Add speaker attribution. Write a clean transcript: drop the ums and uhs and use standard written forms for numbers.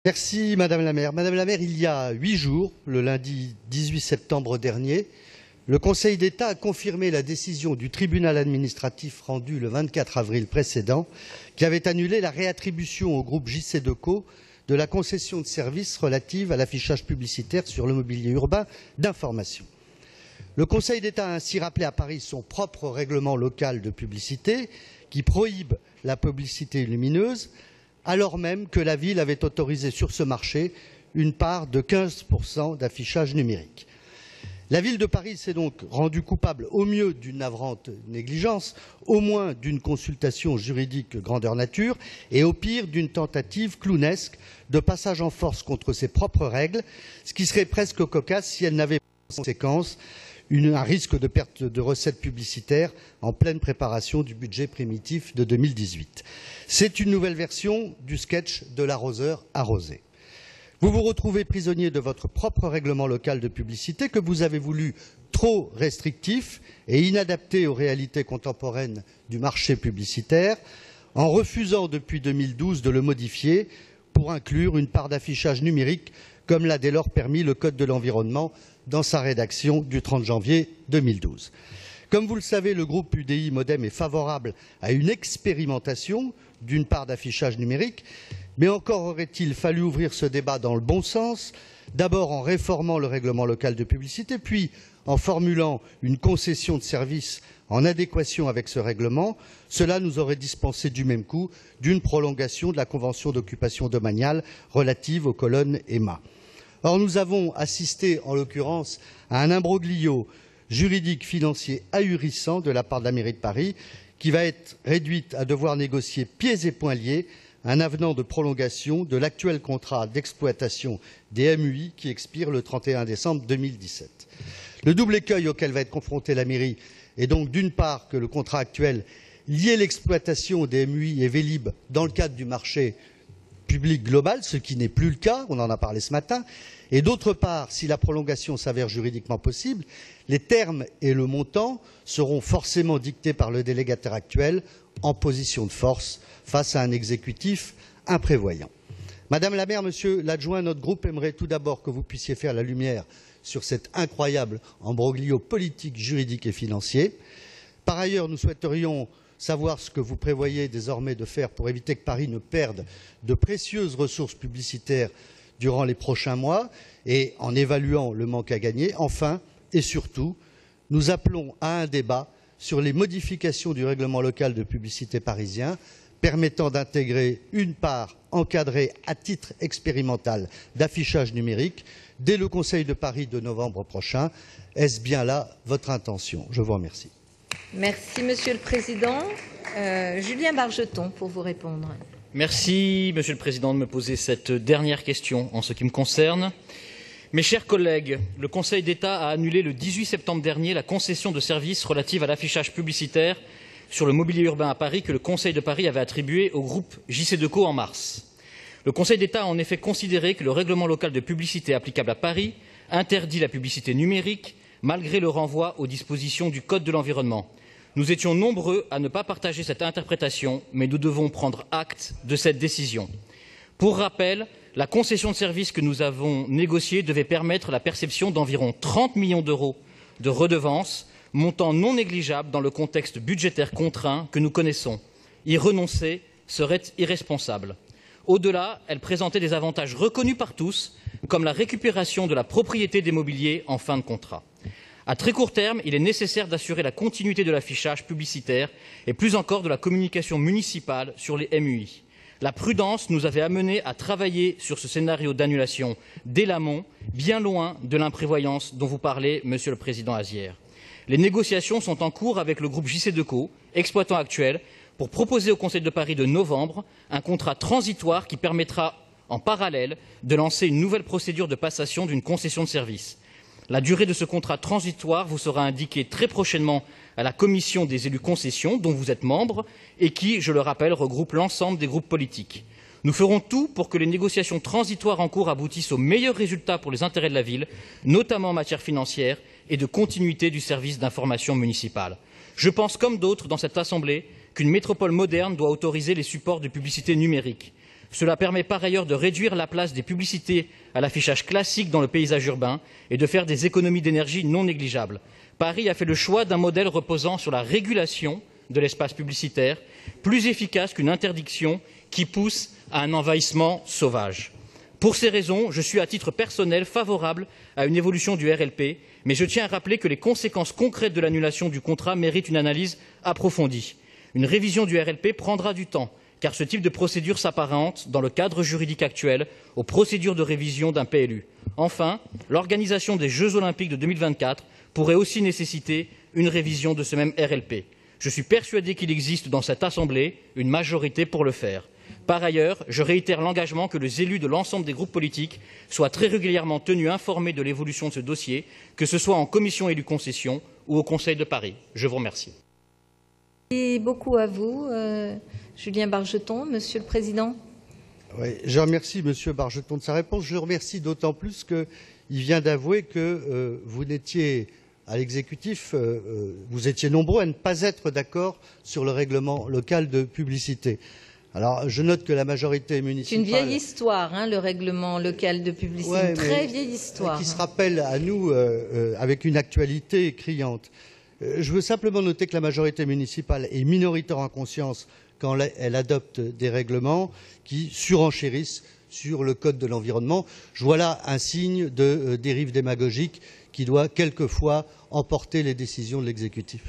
Speaker 1: Merci Madame la maire. Madame la maire, il y a 8 jours, le lundi 18 septembre dernier, le Conseil d'État a confirmé la décision du tribunal administratif rendue le 24 avril précédent qui avait annulé la réattribution au groupe JCDecaux de la concession de services relative à l'affichage publicitaire sur le mobilier urbain d'information. Le Conseil d'État a ainsi rappelé à Paris son propre règlement local de publicité qui prohibe la publicité lumineuse, alors même que la ville avait autorisé sur ce marché une part de 15% d'affichage numérique. La ville de Paris s'est donc rendue coupable au mieux d'une navrante négligence, au moins d'une consultation juridique grandeur nature et au pire d'une tentative clownesque de passage en force contre ses propres règles, ce qui serait presque cocasse si elle n'avait pas en conséquence un risque de perte de recettes publicitaires en pleine préparation du budget primitif de 2018. C'est une nouvelle version du sketch de l'arroseur arrosé. Vous vous retrouvez prisonnier de votre propre règlement local de publicité que vous avez voulu trop restrictif et inadapté aux réalités contemporaines du marché publicitaire, en refusant depuis 2012 de le modifier pour inclure une part d'affichage numérique, comme l'a dès lors permis le Code de l'environnement dans sa rédaction du 30 janvier 2012. Comme vous le savez, le groupe UDI Modem est favorable à une expérimentation d'une part d'affichage numérique, mais encore aurait-il fallu ouvrir ce débat dans le bon sens, d'abord en réformant le règlement local de publicité, puis en formulant une concession de service en adéquation avec ce règlement. Cela nous aurait dispensé du même coup d'une prolongation de la convention d'occupation domaniale relative aux colonnes et mâts. Or, nous avons assisté, en l'occurrence, à un imbroglio juridique financier ahurissant de la part de la mairie de Paris, qui va être réduite à devoir négocier pieds et poings liés un avenant de prolongation de l'actuel contrat d'exploitation des MUI qui expire le 31 décembre 2017. Le double écueil auquel va être confrontée la mairie est donc d'une part que le contrat actuel liait l'exploitation des MUI et Vélib dans le cadre du marché public global, ce qui n'est plus le cas, on en a parlé ce matin, et d'autre part, si la prolongation s'avère juridiquement possible, les termes et le montant seront forcément dictés par le délégataire actuel en position de force face à un exécutif imprévoyant. Madame la maire, monsieur l'adjoint, notre groupe aimerait tout d'abord que vous puissiez faire la lumière sur cet incroyable imbroglio politique, juridique et financier. Par ailleurs, nous souhaiterions savoir ce que vous prévoyez désormais de faire pour éviter que Paris ne perde de précieuses ressources publicitaires durant les prochains mois et en évaluant le manque à gagner. Enfin et surtout, nous appelons à un débat sur les modifications du règlement local de publicité parisien permettant d'intégrer une part encadrée à titre expérimental d'affichage numérique dès le Conseil de Paris de novembre prochain. Est-ce bien là votre intention? Je vous remercie.
Speaker 2: Merci Monsieur le Président. Julien Bargeton pour vous répondre.
Speaker 3: Merci Monsieur le Président de me poser cette dernière question en ce qui me concerne. Mes chers collègues, le Conseil d'État a annulé le 18 septembre dernier la concession de services relative à l'affichage publicitaire sur le mobilier urbain à Paris que le Conseil de Paris avait attribué au groupe JCDecaux en mars. Le Conseil d'État a en effet considéré que le règlement local de publicité applicable à Paris interdit la publicité numérique malgré le renvoi aux dispositions du Code de l'environnement. Nous étions nombreux à ne pas partager cette interprétation, mais nous devons prendre acte de cette décision. Pour rappel, la concession de services que nous avons négociée devait permettre la perception d'environ 30 millions d'euros de redevances, montant non négligeable dans le contexte budgétaire contraint que nous connaissons. Y renoncer serait irresponsable. Au-delà, elle présentait des avantages reconnus par tous, comme la récupération de la propriété des mobiliers en fin de contrat. À très court terme, il est nécessaire d'assurer la continuité de l'affichage publicitaire et plus encore de la communication municipale sur les MUI. La prudence nous avait amenés à travailler sur ce scénario d'annulation dès l'amont, bien loin de l'imprévoyance dont vous parlez, Monsieur le Président Azière. Les négociations sont en cours avec le groupe JCDecaux, exploitant actuel, pour proposer au Conseil de Paris de novembre un contrat transitoire qui permettra, en parallèle, de lancer une nouvelle procédure de passation d'une concession de service. La durée de ce contrat transitoire vous sera indiquée très prochainement à la commission des élus concessions, dont vous êtes membre, et qui, je le rappelle, regroupe l'ensemble des groupes politiques. Nous ferons tout pour que les négociations transitoires en cours aboutissent aux meilleurs résultats pour les intérêts de la ville, notamment en matière financière et de continuité du service d'information municipale. Je pense, comme d'autres dans cette Assemblée, qu'une métropole moderne doit autoriser les supports de publicité numérique. Cela permet par ailleurs de réduire la place des publicités à l'affichage classique dans le paysage urbain et de faire des économies d'énergie non négligeables. Paris a fait le choix d'un modèle reposant sur la régulation de l'espace publicitaire, plus efficace qu'une interdiction qui pousse à un envahissement sauvage. Pour ces raisons, je suis à titre personnel favorable à une évolution du RLP, mais je tiens à rappeler que les conséquences concrètes de l'annulation du contrat méritent une analyse approfondie. Une révision du RLP prendra du temps, car ce type de procédure s'apparente, dans le cadre juridique actuel, aux procédures de révision d'un PLU. Enfin, l'organisation des Jeux olympiques de 2024 pourrait aussi nécessiter une révision de ce même RLP. Je suis persuadé qu'il existe dans cette Assemblée une majorité pour le faire. Par ailleurs, je réitère l'engagement que les élus de l'ensemble des groupes politiques soient très régulièrement tenus informés de l'évolution de ce dossier, que ce soit en commission élue concession ou au Conseil de Paris. Je vous remercie.
Speaker 2: Merci beaucoup à vous, Julien Bargeton. Monsieur le Président.
Speaker 1: Oui, je remercie M. Bargeton de sa réponse. Je le remercie d'autant plus qu'il vient d'avouer que vous n'étiez à l'exécutif, vous étiez nombreux à ne pas être d'accord sur le règlement local de publicité. Alors, je note que la majorité municipale...
Speaker 2: C'est une vieille histoire, hein, le règlement local de publicité,
Speaker 1: ouais,
Speaker 2: une très vieille histoire.
Speaker 1: Qui se rappelle à nous avec une actualité criante. Je veux simplement noter que la majorité municipale est minoritaire en conscience quand elle adopte des règlements qui surenchérissent sur le code de l'environnement. Je vois là un signe de dérive démagogique qui doit quelquefois emporter les décisions de l'exécutif.